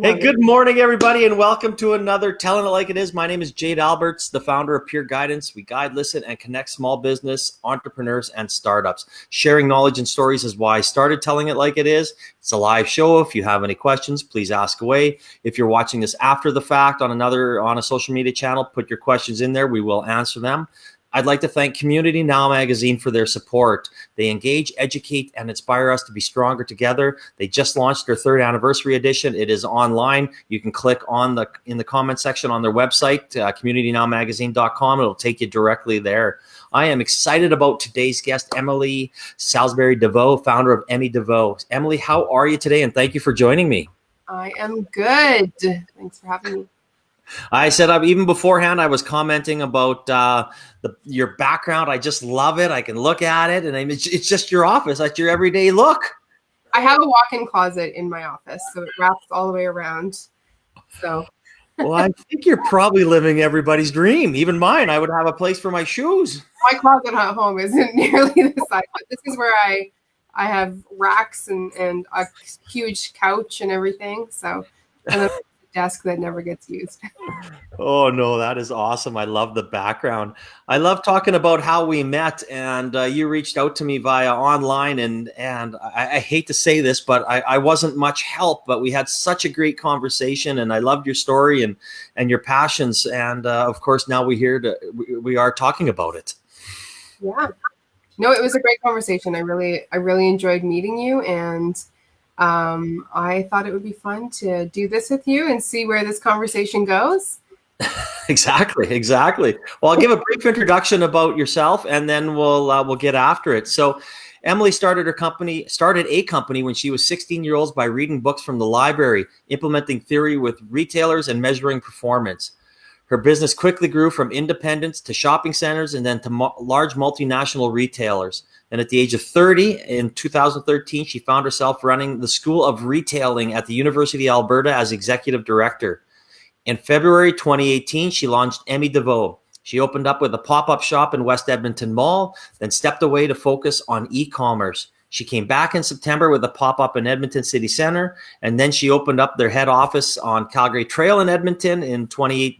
Hey, good morning, everybody, and welcome to another Telling It Like It Is. My name is Jade Alberts, the founder of Peer Guidance. We guide, listen, and connect small business, entrepreneurs, and startups. Sharing knowledge and stories is why I started Telling It Like It Is. It's a live show. If you have any questions, please ask away. If you're watching this after the fact on a social media channel, put your questions in there. We will answer them. I'd like to thank Community Now Magazine for their support. They engage, educate, and inspire us to be stronger together. They just launched their 3rd anniversary edition. It is online. You can click in the comment section on their website, communitynowmagazine.com. It'll take you directly there. I am excited about today's guest, Emily Salsbury Deveaux, founder of EMMYDEVEAUX. Emily, how are you today? And thank you for joining me. I am good. Thanks for having me. I said, even beforehand, I was commenting about your background. I just love it. I can look at it, and it's just your office. That's your everyday look. I have a walk-in closet in my office, so it wraps all the way around. So, well, I think you're probably living everybody's dream. Even mine. I would have a place for my shoes. My closet at home isn't nearly the size, but this is where I have racks and a huge couch and everything. So, and a desk that never gets used. Oh, no, that is awesome. I love the background. I love talking about how we met, and you reached out to me via online, and I hate to say this, but I wasn't much help, but we had such a great conversation, and I loved your story and your passions, and of course, now we are talking about it. Yeah. No, it was a great conversation. I really enjoyed meeting you, and I thought it would be fun to do this with you and see where this conversation goes. Exactly. Well, I'll give a brief introduction about yourself, and then we'll get after it. So, Emily started a company when she was 16 years old by reading books from the library, implementing theory with retailers, and measuring performance. Her business quickly grew from independents to shopping centers, and then to large multinational retailers. And at the age of 30, in 2013, she found herself running the School of Retailing at the University of Alberta as executive director. In February 2018, she launched EMMYDEVEAUX. She opened up with a pop-up shop in West Edmonton Mall, then stepped away to focus on e-commerce. She came back in September with a pop-up in Edmonton City Centre, and then she opened up their head office on Calgary Trail in Edmonton in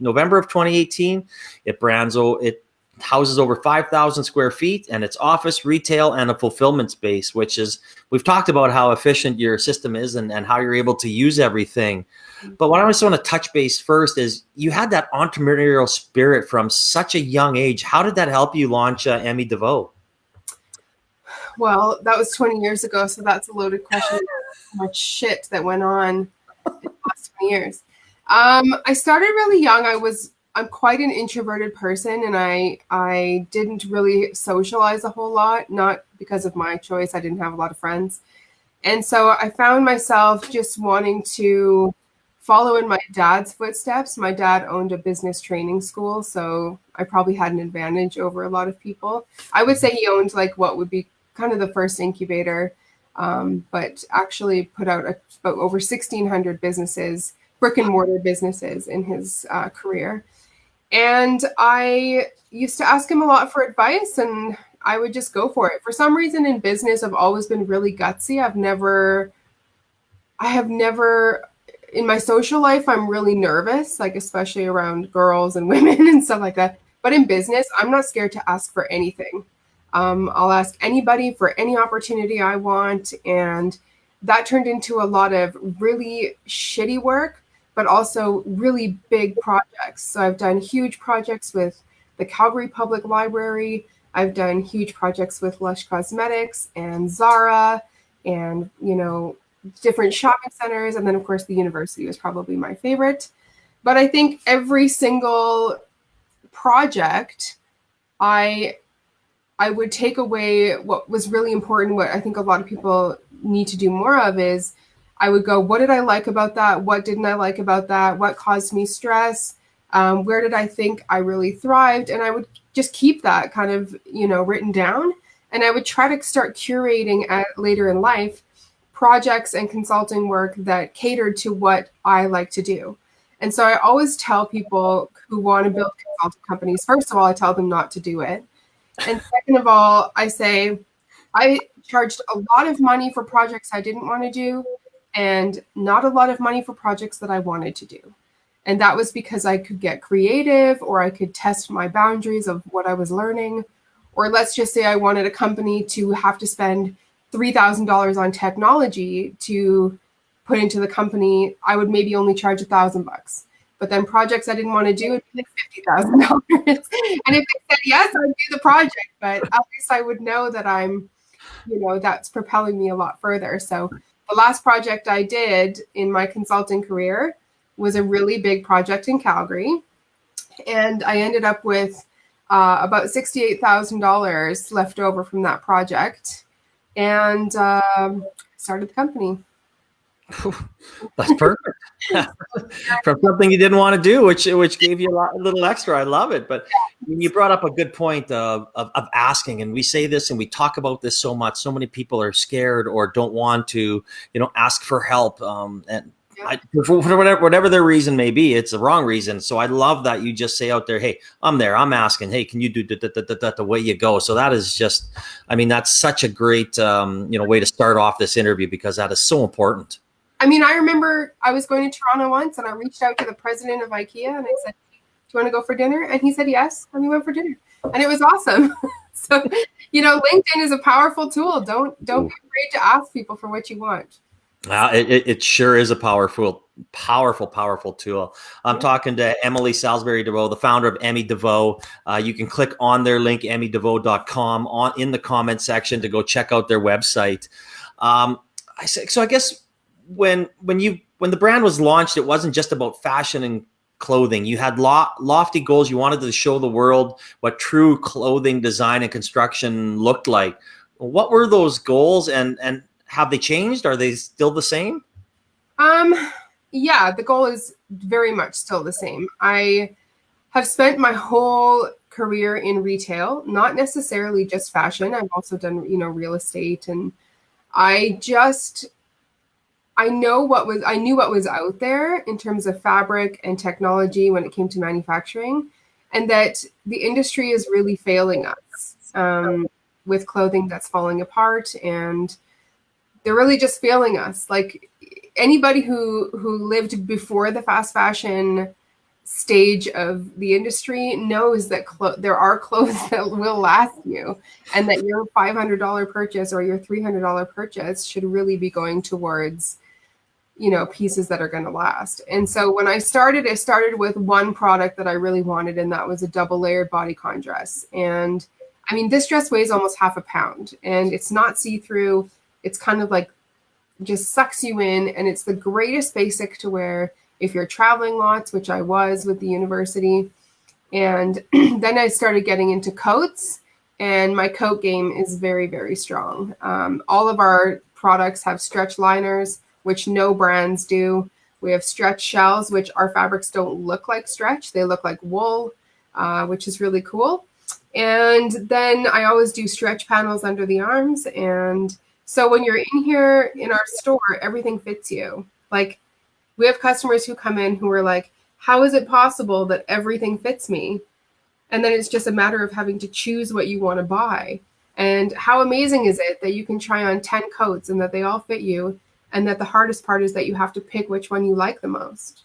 November of 2018. It houses over 5,000 square feet, and it's office, retail, and a fulfillment space, we've talked about how efficient your system is and how you're able to use everything. But what I just want to touch base first is you had that entrepreneurial spirit from such a young age. How did that help you launch EMMYDEVEAUX? Well, that was 20 years ago, so that's a loaded question. How much shit that went on in the last 20 years. I started really young. I'm quite an introverted person, and I didn't really socialize a whole lot, not because of my choice. I didn't have a lot of friends. And so I found myself just wanting to follow in my dad's footsteps. My dad owned a business training school, so I probably had an advantage over a lot of people. I would say he owned like what would be kind of the first incubator, but actually put out about over 1,600 businesses, brick and mortar businesses in his career. And I used to ask him a lot for advice, and I would just go for it. For some reason in business, I've always been really gutsy. I have never, in my social life, I'm really nervous, like especially around girls and women and stuff like that. But in business, I'm not scared to ask for anything. I'll ask anybody for any opportunity I want. And that turned into a lot of really shitty work, but also really big projects. So I've done huge projects with the Calgary Public Library. I've done huge projects with Lush Cosmetics and Zara and, different shopping centers. And then, of course, the university was probably my favorite. But I think every single project, I would take away what was really important. What I think a lot of people need to do more of is I would go, what did I like about that? What didn't I like about that? What caused me stress? Where did I think I really thrived? And I would just keep that kind of, written down. And I would try to start curating later in life projects and consulting work that catered to what I like to do. And so I always tell people who want to build consulting companies, first of all, I tell them not to do it. And second of all, I say, I charged a lot of money for projects I didn't want to do. and not a lot of money for projects that I wanted to do. And that was because I could get creative, or I could test my boundaries of what I was learning. Or let's just say I wanted a company to have to spend $3,000 on technology to put into the company. I would maybe only charge $1,000. But then projects I didn't want to do would be like $50,000. And if they said yes, I'd do the project. But at least I would know that I'm, that's propelling me a lot further. So the last project I did in my consulting career was a really big project in Calgary. And I ended up with about $68,000 left over from that project, and started the company. That's perfect. From something you didn't want to do, which gave you a little extra. I love it. But you brought up a good point of asking, and we say this and we talk about this so much. So many people are scared or don't want to, ask for help. For whatever their reason may be, it's the wrong reason. So I love that you just say out there, hey, I'm there, I'm asking, hey, can you do that the way you go? So that is just, that's such a great, way to start off this interview, because that is so important. I remember I was going to Toronto once, and I reached out to the president of IKEA and I said, do you want to go for dinner? And he said, yes. And we went for dinner, and it was awesome. So, LinkedIn is a powerful tool. Don't be afraid to ask people for what you want. It sure is a powerful tool. I'm talking to Emily Salsbury Deveaux, the founder of EMMYDEVEAUX. You can click on their link, EMMYDEVEAUX.com, in the comment section to go check out their website. So I guess when the brand was launched, it wasn't just about fashion and clothing. You had lofty goals. You wanted to show the world what true clothing design and construction looked like. What were those goals, and have they changed? Are they still the same? Yeah, the goal is very much still the same. I have spent my whole career in retail, not necessarily just fashion. I've also done, real estate, and I knew what was out there in terms of fabric and technology when it came to manufacturing, and that the industry is really failing us with clothing that's falling apart, and they're really just failing us. Like anybody who lived before the fast fashion stage of the industry knows that there are clothes that will last you, and that your $500 purchase or your $300 purchase should really be going towards, pieces that are going to last. And so when I started with one product that I really wanted, and that was a double layered bodycon dress. And this dress weighs almost half a pound, and it's not see-through. It's kind of like just sucks you in, and it's the greatest basic to wear if you're traveling lots, which I was with the university. And then I started getting into coats, and my coat game is very, very strong. All of our products have stretch liners, which no brands do. We have stretch shells, which our fabrics don't look like stretch. They look like wool, which is really cool. And then I always do stretch panels under the arms. And so when you're in here in our store, everything fits you. Like, we have customers who come in who are like, how is it possible that everything fits me? And then it's just a matter of having to choose what you want to buy. And how amazing is it that you can try on 10 coats and that they all fit you, and that the hardest part is that you have to pick which one you like the most.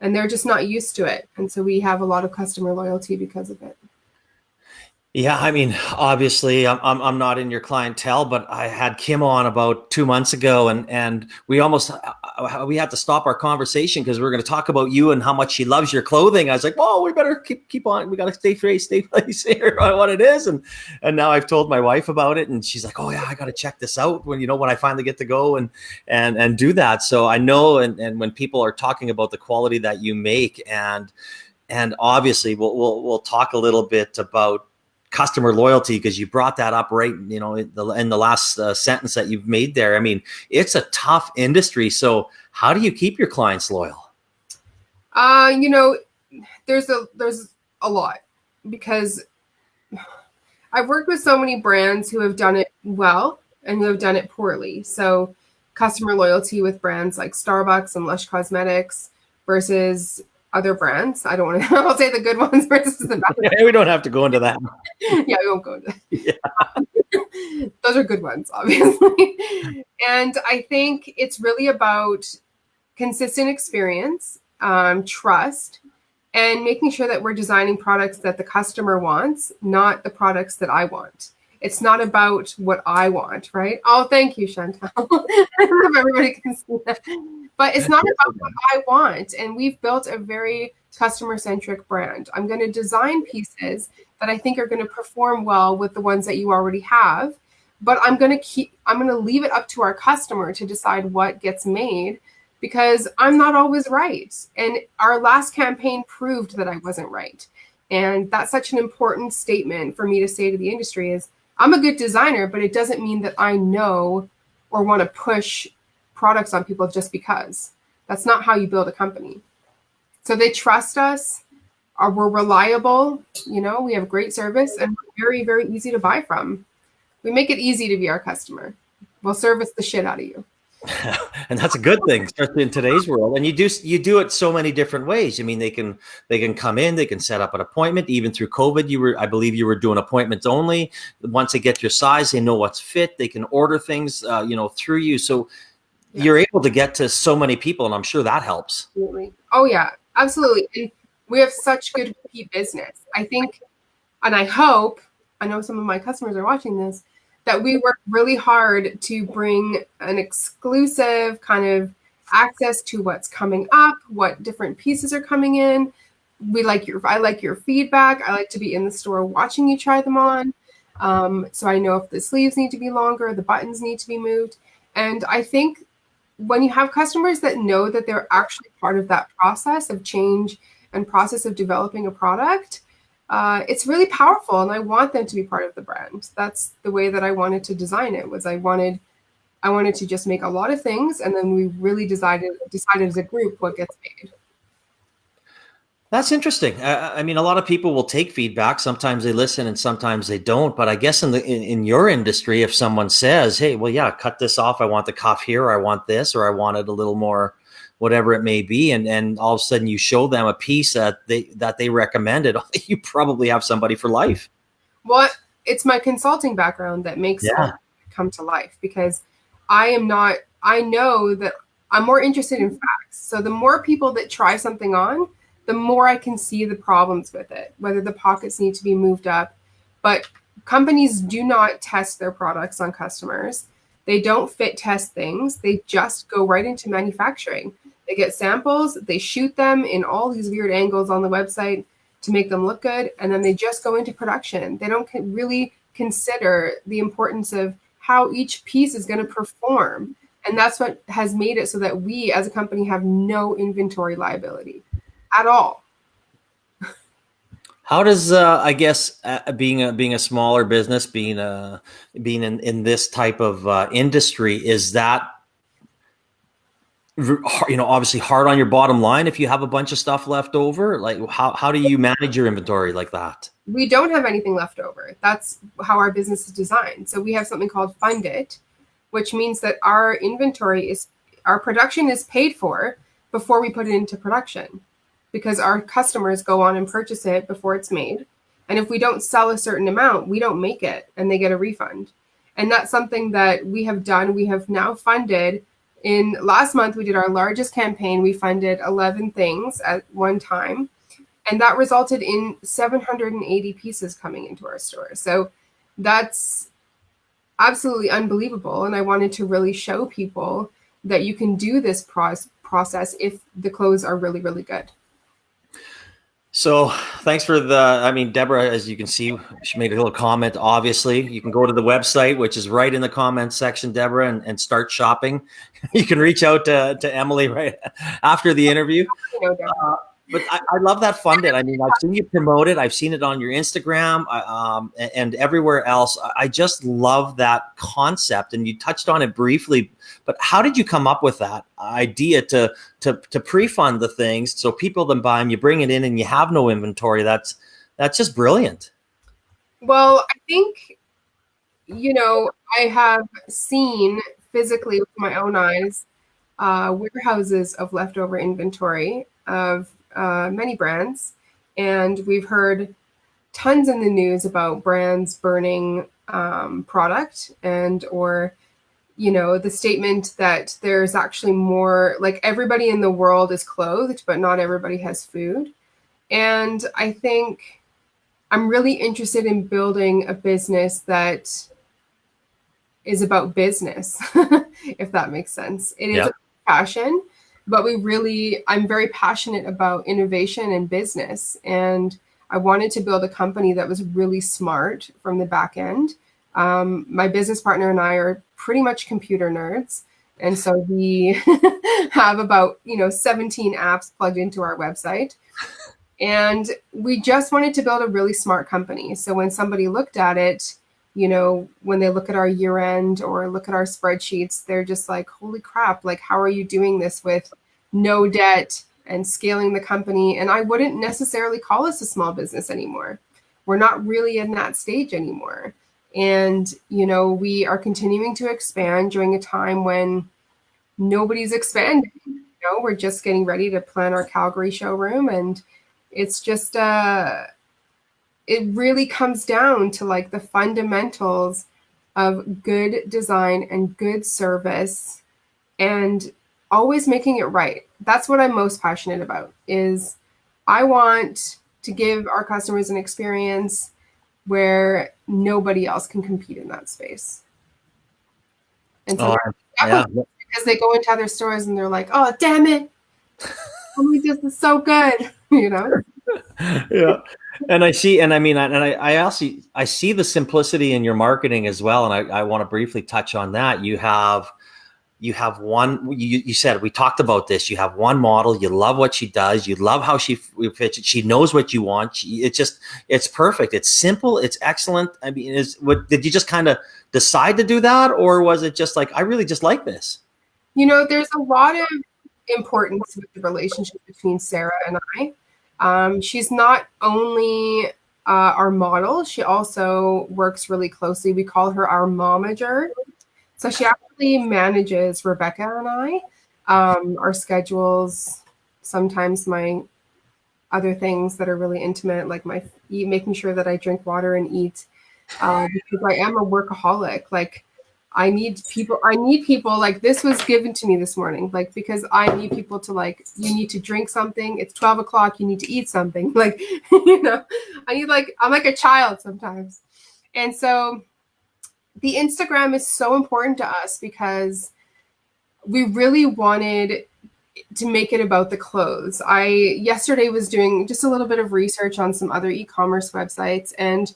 And they're just not used to it. And so we have a lot of customer loyalty because of it. Yeah, obviously, I'm not in your clientele, but I had Kim on about 2 months ago, and we had to stop our conversation because we were going to talk about you and how much she loves your clothing. I was like, "Well, we better keep on. We got to stay place here on what it is." And now I've told my wife about it, and she's like, "Oh yeah, I got to check this out when I finally get to go and do that." So I know, and when people are talking about the quality that you make, and obviously we'll talk a little bit about customer loyalty, because you brought that up right, in the last sentence that you've made there. It's a tough industry. So how do you keep your clients loyal? There's a lot, because I've worked with so many brands who have done it well and who have done it poorly. So customer loyalty with brands like Starbucks and Lush Cosmetics versus other brands. I don't want to, I'll say the good ones versus the bad ones. We don't have to go into that. Yeah, we won't go into that. Yeah. Those are good ones, obviously. And I think it's really about consistent experience, trust, and making sure that we're designing products that the customer wants, not the products that I want. It's not about what I want, right? Oh, thank you, Chantal. I don't know if everybody can see that. But it's not about what I want. And we've built a very customer-centric brand. I'm going to design pieces that I think are going to perform well with the ones that you already have. But I'm going to leave it up to our customer to decide what gets made, because I'm not always right. And our last campaign proved that I wasn't right. And that's such an important statement for me to say to the industry is, I'm a good designer, but it doesn't mean that I know or want to push products on people just because. That's not how you build a company. So they trust us, we're reliable, we have great service, and we're very, very easy to buy from. We make it easy to be our customer. We'll service the shit out of you. And that's a good thing, especially in today's world. And you do it so many different ways. I mean, they can come in, they can set up an appointment. Even through COVID, I believe you were doing appointments only. Once they get your size, they know what's fit. They can order things, through you. So you're able to get to so many people, and I'm sure that helps. Absolutely. Oh yeah, absolutely. And we have such good repeat business. I think, and I hope, I know some of my customers are watching this, that we work really hard to bring an exclusive kind of access to what's coming up, what different pieces are coming in. I like your feedback. I like to be in the store watching you try them on. So I know if the sleeves need to be longer, the buttons need to be moved. And I think when you have customers that know that they're actually part of that process of change and process of developing a product, it's really powerful, and I want them to be part of the brand. That's the way that I wanted to design it. Was I wanted to just make a lot of things, and then we really decided as a group what gets made. That's interesting. I mean, a lot of people will take feedback. Sometimes they listen, and sometimes they don't. But I guess in your industry, if someone says, "Hey, well, yeah, cut this off. I want the cuff here, or I want this, or I want it a little more," whatever it may be, and all of a sudden you show them a piece that they recommended, you probably have somebody for life. Well, it's my consulting background that makes it come to life, because I know that I'm more interested in facts. So the more people that try something on, the more I can see the problems with it, whether the pockets need to be moved up. But companies do not test their products on customers. They don't fit test things. They just go right into manufacturing. They get samples, they shoot them in all these weird angles on the website to make them look good, and then they just go into production. They don't really consider the importance of how each piece is going to perform. And that's what has made it so that we as a company have no inventory liability at all. How does I guess being a smaller business, being in this type of industry, is that obviously hard on your bottom line if you have a bunch of stuff left over? Like how do you manage your inventory like that? We don't have anything left over. That's how our business is designed. So we have something called Fund It, which means that our production is paid for before we put it into production, because our customers go on and purchase it before it's made. And if we don't sell a certain amount, we don't make it, and they get a refund. And that's something that we have done. We have now funded. Last month, we did our largest campaign. We funded 11 things at one time, and that resulted in 780 pieces coming into our store. So that's absolutely unbelievable. And I wanted to really show people that you can do this process if the clothes are really, really good. So thanks for Deborah, as you can see, she made a little comment. Obviously, you can go to the website, which is right in the comments section, Deborah, and start shopping. You can reach out to Emily right after the interview. But I love that Fund It. I mean, I've seen you promote it. I've seen it on your Instagram and everywhere else. I just love that concept. And you touched on it briefly, but how did you come up with that idea to pre-fund the things so people then buy them, you bring it in and you have no inventory? That's just brilliant. Well, I think, I have seen physically with my own eyes warehouses of leftover inventory of many brands, and we've heard tons in the news about brands burning product, and or the statement that there's actually more, like, everybody in the world is clothed, but not everybody has food. And I think I'm really interested in building a business that is about business, if that makes sense. It is a passion, but I'm very passionate about innovation and business. And I wanted to build a company that was really smart from the back end. My business partner and I are pretty much computer nerds. And so we have about, 17 apps plugged into our website. And we just wanted to build a really smart company. So when somebody looked at it, when they look at our year end or look at our spreadsheets, they're just like, holy crap, like, how are you doing this with no debt and scaling the company? And I wouldn't necessarily call us a small business anymore. We're not really in that stage anymore. And, we are continuing to expand during a time when nobody's expanding. We're just getting ready to plan our Calgary showroom. And it's just, it really comes down to like the fundamentals of good design and good service and always making it right. That's what I'm most passionate about. Is I want to give our customers an experience where nobody else can compete in that space. And so because they go into other stores and they're like, oh, damn it, this is so good, Yeah. And I see the simplicity in your marketing as well. And I want to briefly touch on that. You have one, you said, we talked about this. You have one model. You love what she does. You love how she fits it. She knows what you want. It's perfect. It's simple. It's excellent. I mean, did you just kind of decide to do that? Or was it just like, I really just like this? There's a lot of importance with the relationship between Sarah and I. She's not only our model, she also works really closely. We call her our momager. So she actually manages Rebecca and I, our schedules, sometimes my other things that are really intimate, like making sure that I drink water and eat, because I am a workaholic. Like, I need people, like, this was given to me this morning, like, because I need people to, like, you need to drink something. It's 12 o'clock. You need to eat something. Like, I'm like a child sometimes. And so the Instagram is so important to us because we really wanted to make it about the clothes. I yesterday was doing just a little bit of research on some other e-commerce websites, and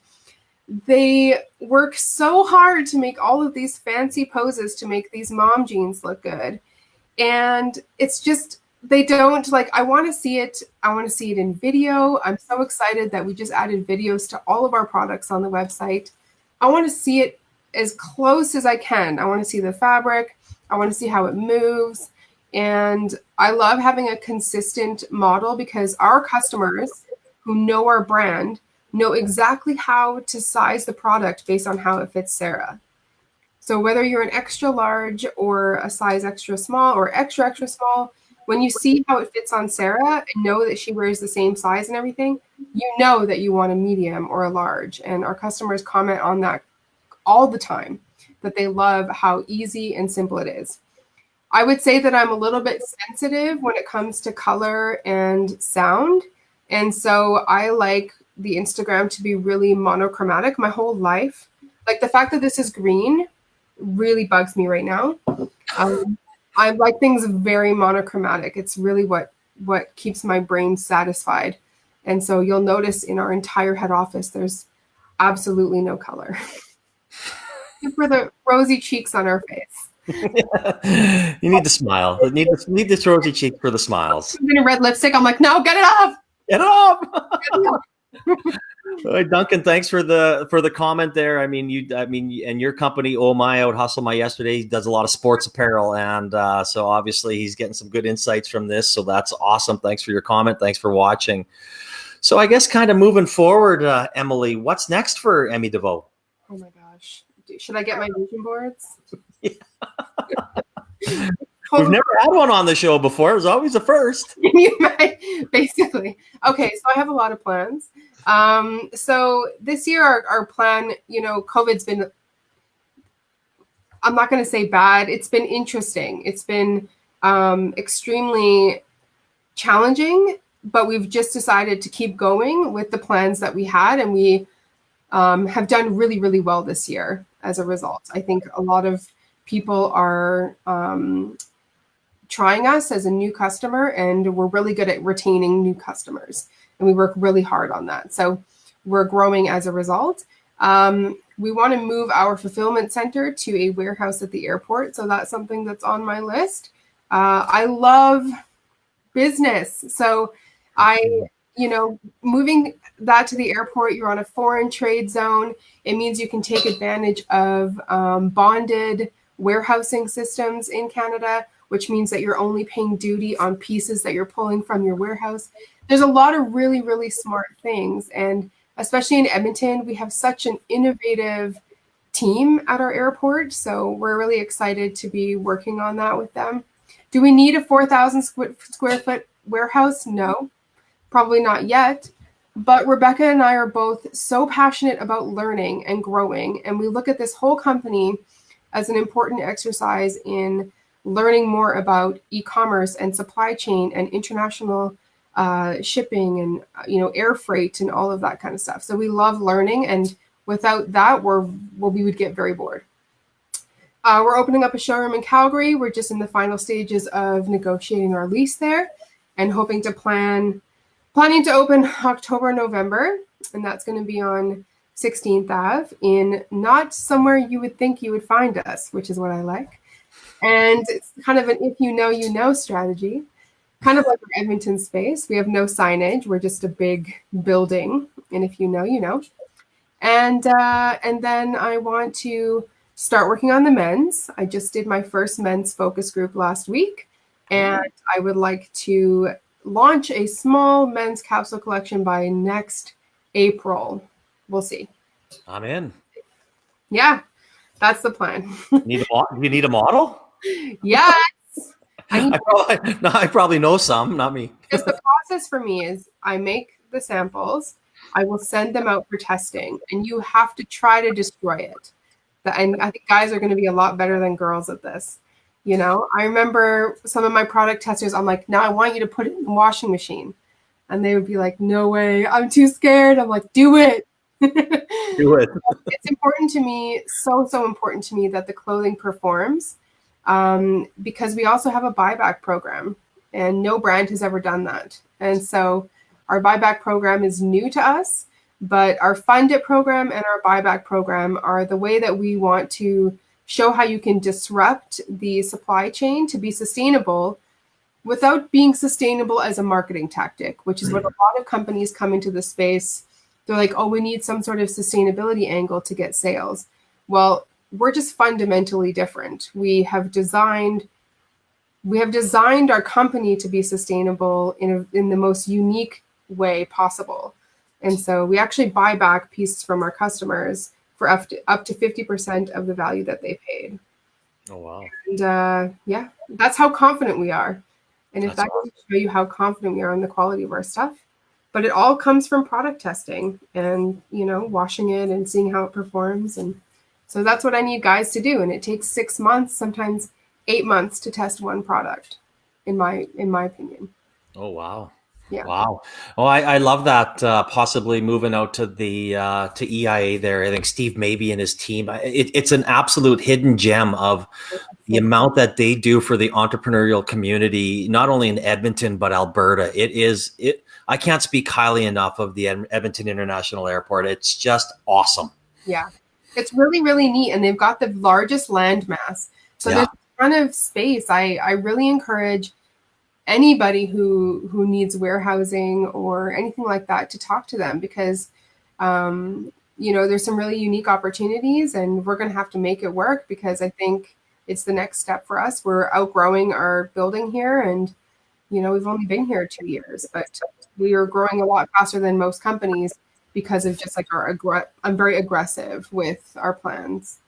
they work so hard to make all of these fancy poses to make these mom jeans look good. And it's just, they don't, like, I want to see it. I want to see it in video. I'm so excited that we just added videos to all of our products on the website. I want to see it as close as I can. I want to see the fabric. I want to see how it moves. And I love having a consistent model because our customers who know our brand know exactly how to size the product based on how it fits Sarah. So whether you're an extra large or a size extra small or extra, extra small, when you see how it fits on Sarah and know that she wears the same size and everything, you know that you want a medium or a large. And our customers comment on that all the time, that they love how easy and simple it is. I would say that I'm a little bit sensitive when it comes to color and sound. And so I like the Instagram to be really monochromatic my whole life. Like, the fact that this is green really bugs me right now. I like things very monochromatic. It's really what keeps my brain satisfied. And so you'll notice in our entire head office, there's absolutely no color. For the rosy cheeks on our face. You need to smile. Need this rosy cheek for the smiles. I'm in a red lipstick. I'm like, no, get it off. Get it off. Get it off. Right, Duncan, thanks for the comment there. And your company, Oh My Out Hustle My Yesterday, does a lot of sports apparel, and so obviously he's getting some good insights from this. So that's awesome. Thanks for your comment. Thanks for watching. So I guess kind of moving forward, Emily, what's next for EMMYDEVEAUX? Oh my gosh, should I get my vision boards? We've never had one on the show before. It was always a first. Basically. Okay, so I have a lot of plans. So this year, our plan, COVID's been, I'm not going to say bad. It's been interesting. It's been extremely challenging, but we've just decided to keep going with the plans that we had, and we have done really, really well this year as a result. I think a lot of people are trying us as a new customer, and we're really good at retaining new customers, and we work really hard on that. So we're growing as a result. We want to move our fulfillment center to a warehouse at the airport. So that's something that's on my list. I love business. So moving that to the airport, you're on a foreign trade zone. It means you can take advantage of bonded warehousing systems in Canada, which means that you're only paying duty on pieces that you're pulling from your warehouse. There's a lot of really, really smart things. And especially in Edmonton, we have such an innovative team at our airport. So we're really excited to be working on that with them. Do we need a 4,000 square foot warehouse? No, probably not yet. But Rebecca and I are both so passionate about learning and growing. And we look at this whole company as an important exercise in learning more about e-commerce and supply chain and international shipping and air freight and all of that kind of stuff. So we love learning, and without that, we would get very bored. We're opening up a showroom in Calgary. We're just in the final stages of negotiating our lease there, and hoping to planning to open October, November, and that's going to be on 16th Ave in not somewhere you would think you would find us, which is what I like. And it's kind of an if you know strategy, kind of like our Edmonton space. We have no signage. We're just a big building. And if you know, you know. And then I want to start working on the men's. I just did my first men's focus group last week. And I would like to launch a small men's capsule collection by next April. We'll see. I'm in. Yeah, that's the plan. You need a model? Yes. I probably know some, not me. Because the process for me is I make the samples, I will send them out for testing, and you have to try to destroy it. And I think guys are going to be a lot better than girls at this. I remember some of my product testers, I'm like, now I want you to put it in the washing machine. And they would be like, no way, I'm too scared. I'm like, do it. Do it. It's important to me, so important to me that the clothing performs, because we also have a buyback program, and no brand has ever done that. And so our buyback program is new to us, but our Fund It program and our buyback program are the way that we want to show how you can disrupt the supply chain to be sustainable without being sustainable as a marketing tactic, which is what a lot of companies come into the space. They're like, oh, we need some sort of sustainability angle to get sales. Well, we're just fundamentally different. We have designed our company to be sustainable in the most unique way possible. And so we actually buy back pieces from our customers for up to 50% of the value that they paid. Oh, wow. And yeah, that's how confident we are. And if that can show you how confident we are in the quality of our stuff. But it all comes from product testing and, washing it and seeing how it performs. And so that's what I need guys to do. And it takes 6 months, sometimes 8 months to test one product, in my opinion. Oh, wow. Yeah. Wow. Oh, I love that. Possibly moving out to the to EIA there. I think Steve Maybe and his team. It's an absolute hidden gem of the amount that they do for the entrepreneurial community, not only in Edmonton but Alberta. I can't speak highly enough of the Edmonton International Airport. It's just awesome. Yeah, it's really, really neat, and they've got the largest land mass, so there's a ton of space. I really encourage anybody who needs warehousing or anything like that to talk to them, because there's some really unique opportunities, and we're going to have to make it work, because I think it's the next step for us. We're outgrowing our building here, and we've only been here 2 years, but we are growing a lot faster than most companies because of just like I'm very aggressive with our plans.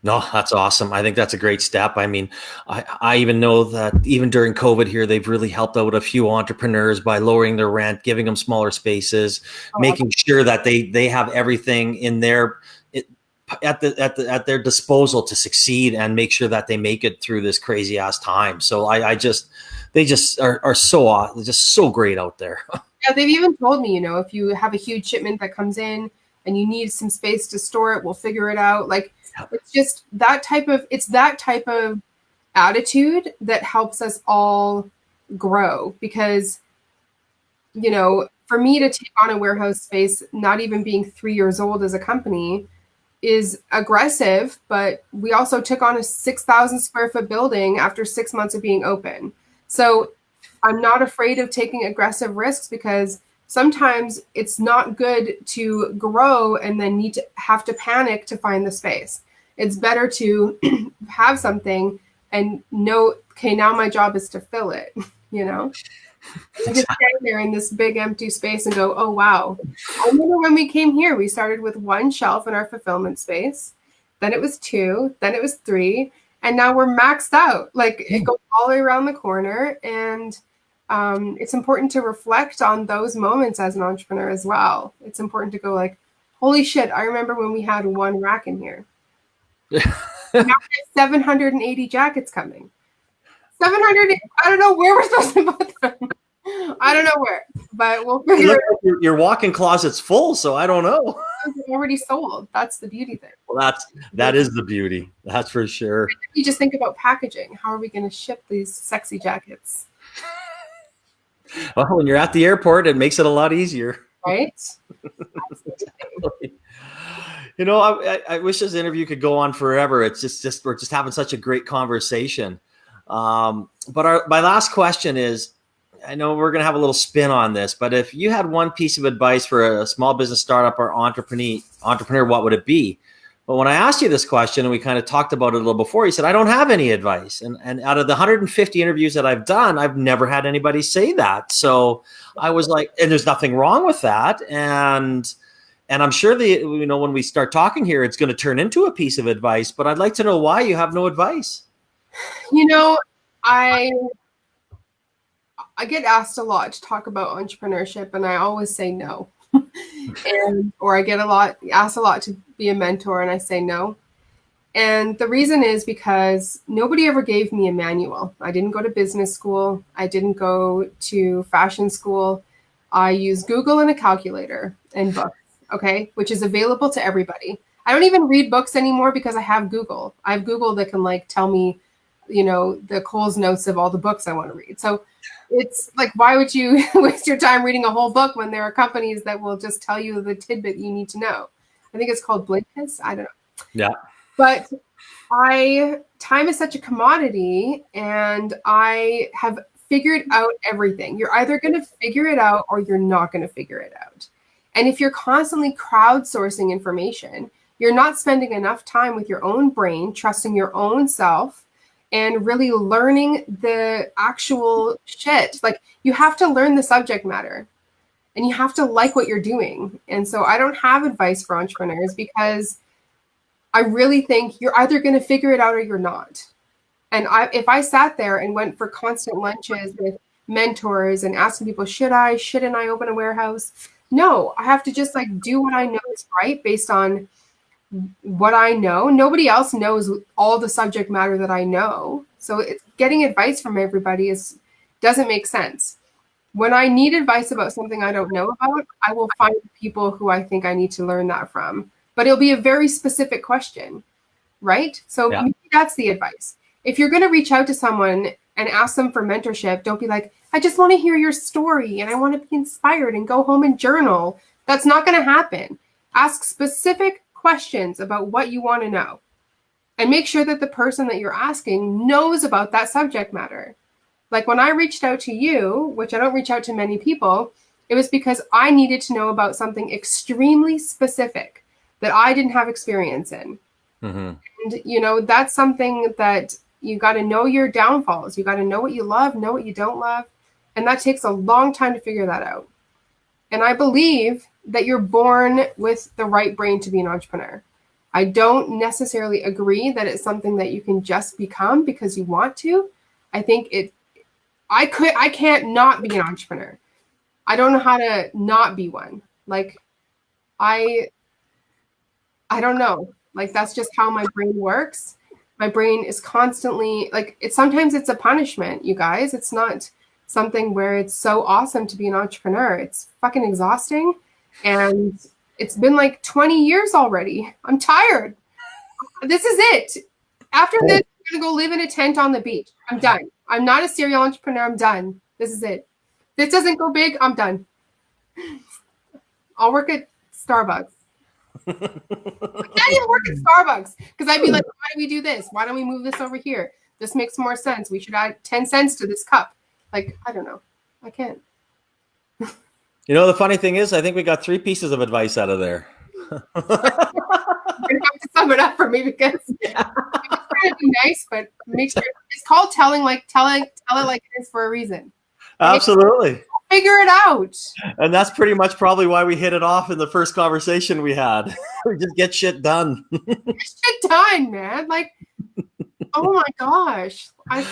No, that's awesome. I think that's a great step. I mean, I even know that even during COVID here, they've really helped out a few entrepreneurs by lowering their rent, giving them smaller spaces, Oh, making sure that they have everything in their at their disposal to succeed and make sure that they make it through this crazy ass time. So I just they just are so just so great out there. yeah, they've even told me, if you have a huge shipment that comes in and you need some space to store it, we'll figure it out. Like, it's just that type of attitude that helps us all grow. Because, for me to take on a warehouse space, not even being 3 years old as a company, is aggressive, but we also took on a 6,000 square foot building after 6 months of being open. So I'm not afraid of taking aggressive risks, because sometimes it's not good to grow and then have to panic to find the space. It's better to have something and know, okay, now my job is to fill it, And just stand there in this big empty space and go, oh, wow. I remember when we came here, we started with one shelf in our fulfillment space. Then it was 2, then it was 3, and now we're maxed out. Like, it goes all the way around the corner. And it's important to reflect on those moments as an entrepreneur as well. It's important to go like, holy shit, I remember when we had one rack in here. Now we have 780 jackets coming. 700, I don't know where we're supposed to put them. I don't know where, but we'll figure it out. Your walk-in closet's full, so I don't know. It's already sold. That's the beauty thing. Well, that is the beauty. That's for sure. You just think about packaging. How are we going to ship these sexy jackets? Well, when you're at the airport, it makes it a lot easier. Right? I wish this interview could go on forever. It's just we're just having such a great conversation. But my last question is, I know we're going to have a little spin on this, but if you had one piece of advice for a small business startup or entrepreneur, what would it be? But when I asked you this question and we kind of talked about it a little before, you said, I don't have any advice. And out of the 150 interviews that I've done, I've never had anybody say that. So I was like, and there's nothing wrong with that. And I'm sure when we start talking here, it's going to turn into a piece of advice, but I'd like to know why you have no advice. I get asked a lot to talk about entrepreneurship, and I always say no. Or I get asked a lot to be a mentor, and I say no. And the reason is because nobody ever gave me a manual. I didn't go to business school. I didn't go to fashion school. I use Google and a calculator and books, okay, which is available to everybody. I don't even read books anymore because I have Google. I have Google that can tell me, the Coles notes of all the books I want to read. So it's like, why would you waste your time reading a whole book when there are companies that will just tell you the tidbit you need to know? I think it's called Blinkist. I don't know. Yeah. But time is such a commodity, and I have figured out everything. You're either going to figure it out or you're not going to figure it out. And if you're constantly crowdsourcing information, you're not spending enough time with your own brain, trusting your own self, and really learning the actual shit. Like, you have to learn the subject matter, and you have to like what you're doing. And so I don't have advice for entrepreneurs, because I really think you're either going to figure it out or you're not. And if I sat there and went for constant lunches with mentors and asking people, shouldn't I open a warehouse? No, I have to just do what I know is right based on what I know. Nobody else knows all the subject matter that I know. So getting advice from everybody doesn't make sense. When I need advice about something I don't know about, I will find people who I think I need to learn that from. But it'll be a very specific question, right? So maybe that's the advice. If you're going to reach out to someone and ask them for mentorship, don't be like, I just want to hear your story and I want to be inspired and go home and journal. That's not going to happen. Ask specific questions about what you want to know, and make sure that the person that you're asking knows about that subject matter. Like, when I reached out to you, which I don't reach out to many people, it was because I needed to know about something extremely specific that I didn't have experience in. Mm-hmm. And, that's something that you got to know your downfalls. You got to know what you love, know what you don't love. And that takes a long time to figure that out. And I believe that you're born with the right brain to be an entrepreneur. I don't necessarily agree that it's something that you can just become because you want to. I think I can't not be an entrepreneur. I don't know how to not be one. Like, I don't know. Like, that's just how my brain works. My brain is constantly like, sometimes it's a punishment, you guys. It's not something where it's so awesome to be an entrepreneur. It's fucking exhausting. And it's been like 20 years already. I'm tired. This is it. After this, I'm going to go live in a tent on the beach. I'm done. I'm not a serial entrepreneur. I'm done. This is it. This doesn't go big. I'm done. I'll work at Starbucks. I can't even work at Starbucks because I'd be like, why do we do this? Why don't we move this over here? This makes more sense. We should add 10 cents to this cup. Like, I don't know. I can't. You know, the funny thing is, I think we got 3 pieces of advice out of there. You're going to have to sum it up for me because I'm trying to be nice, but make sure it's called tell it like it is for a reason. Absolutely. Figure it out. And that's pretty much probably why we hit it off in the first conversation we had. We just get shit done. Get shit done, man. Like, oh my gosh. I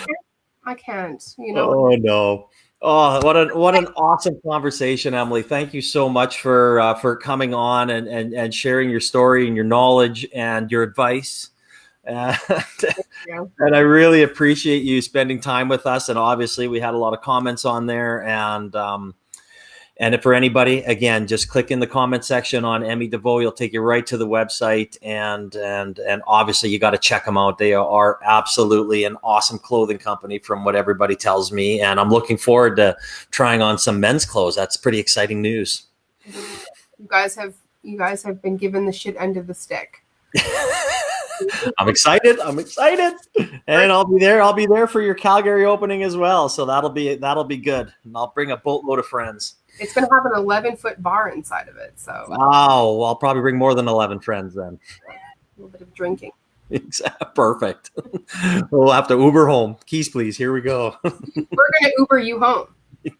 can't, you know. Oh no. Oh, what an awesome conversation, Emily. Thank you so much for coming on and sharing your story and your knowledge and your advice. And I really appreciate you spending time with us. And obviously we had a lot of comments on there. And if for anybody, again, just click in the comment section on EMMYDEVEAUX. You'll take you right to the website. And obviously you got to check them out. They are absolutely an awesome clothing company from what everybody tells me. And I'm looking forward to trying on some men's clothes. That's pretty exciting news. You guys have been given the shit end of the stick. I'm excited. And I'll be there for your Calgary opening as well. So that'll be good. And I'll bring a boatload of friends. It's going to have an 11-foot bar inside of it. So wow, well, I'll probably bring more than 11 friends then. A little bit of drinking. Perfect. We'll have to Uber home. Keys, please. Here we go. We're going to Uber you home.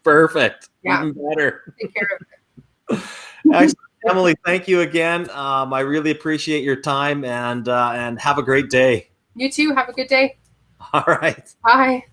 Perfect. Yeah. Even better. Take care of it. Excellent. Emily, thank you again. I really appreciate your time and have a great day. You too. Have a good day. All right. Bye.